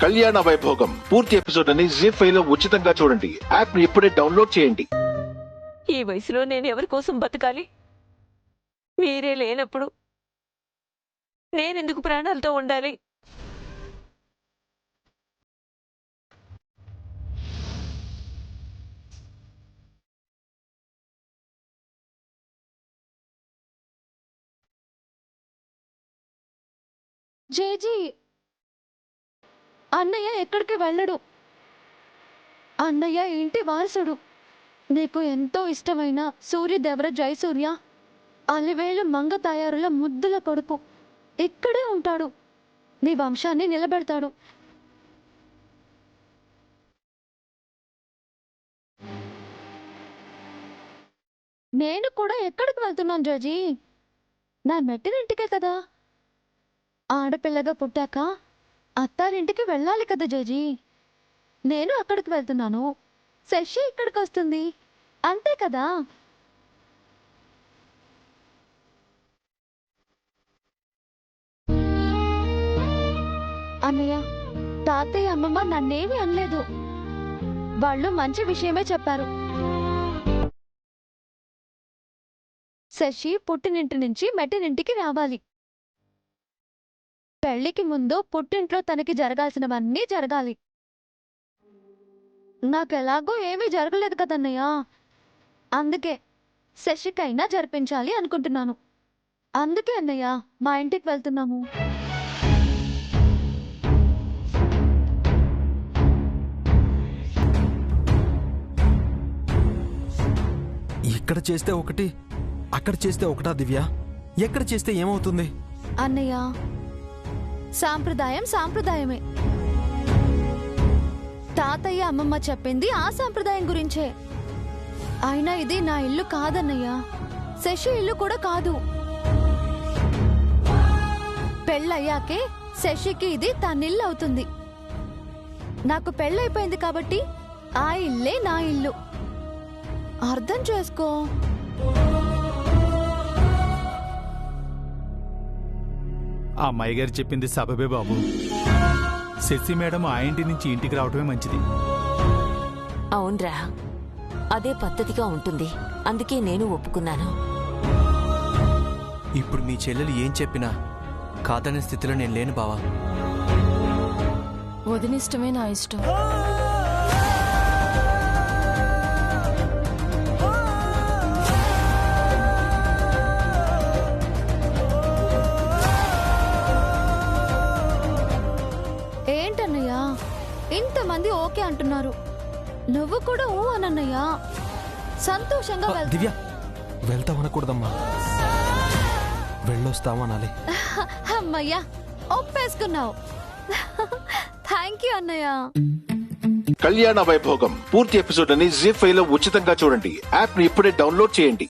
కళ్యాణ వైభోగం పూర్తి ఎపిసోడ్ అని జీ5 లో ఉచితంగా చూడండి. యాప్ ని ఇప్పుడే డౌన్లోడ్ చేయండి. ఈ వయసులో నేను ఎవరి కోసం బతకాలి? మీరే లేనప్పుడు నేనెందుకు ప్రాణాలతో ఉండాలి? జేజీ, అన్నయ్య ఎక్కడికి వెళ్ళడు. అన్నయ్య ఇంటి వారసుడు. నీకు ఎంతో ఇష్టమైన సూర్యదేవర జయసూర్య అలివేలు మంగ తయారుల ముద్దుల కొడుకు ఇక్కడే ఉంటాడు. నీ వంశాన్ని నిలబెడతాడు. నేను కూడా ఎక్కడికి వెళ్తున్నాను జేజీ? నా మెట్టినింటికే కదా. ఆడపిల్లగా పుట్టాక అత్తారింటికి వెళ్ళాలి కదా జేజీ. నేను అక్కడికి వెళ్తున్నాను, శశి ఇక్కడికి వస్తుంది, అంతే కదా. అన్నయ్య, తాతయ్య అమ్మమ్మ నన్నేమీ అనలేదు. వాళ్ళు మంచి విషయమే చెప్పారు. శశి పుట్టినింటి నుంచి మెట్టినింటికి రావాలి. పెళ్లికి ముందు పుట్టింట్లో తనకి జరగాల్సినవన్నీ జరగాలి. నాకెలాగో ఏమీ జరగలేదు కదన్నయ్య. అందుకే శశికైనా జరిపించాలి అనుకుంటున్నాను. అందుకే అన్నయ్య మా ఇంటికి వెళ్తున్నాము. ఇక్కడ చేస్తే ఒకటి, అక్కడ చేస్తే ఒకటా దివ్య? ఎక్కడ చేస్తే ఏమవుతుంది? అన్నయ్య, సాంప్రదాయం సాంప్రదాయమే. తాతయ్య అమ్మమ్మ చెప్పింది ఆ సాంప్రదాయం గురించే. అయినా ఇది నా ఇల్లు కాదన్నయ్య, శశి ఇల్లు కూడా కాదు. పెళ్ళయ్యాకే శశికి ఇది తనిల్లు అవుతుంది. నాకు పెళ్ళైపోయింది కాబట్టి ఆ ఇల్లే నా ఇల్లు. అర్థం చేసుకో. ఆ అమ్మాయి గారు చెప్పింది సబబే బాబు. శశి మేడం ఆ ఇంటి నుంచి ఇంటికి రావటమే మంచిది. అవునరా, అదే పద్ధతిగా ఉంటుంది. అందుకే నేను ఒప్పుకున్నాను. ఇప్పుడు మీ చెల్లెలు ఏం చెప్పినా కాదనే స్థితిలో నేను లేను బావా. వదినిష్టమే నా ఇష్టం. ఏంటన్నయ్యా ఇంతమంది ఓకే అంటున్నారు, నువ్వు కూడా ఊ అనన్నయ్యా. సంతోషంగా దివ్య, వెళ్తామనకూడదమ్మా, వెళ్ళొస్తామనాలి. అమ్మయ్యా, ఒప్పేసుకున్నావు. థ్యాంక్ యూ అన్నయ్య. కళ్యాణ వైభోగం పూర్తి ఎపిసోడ్ అని జీ5 లో ఉచితంగా చూడండి. యాప్ ని ఇప్పుడే డౌన్లోడ్ చేయండి.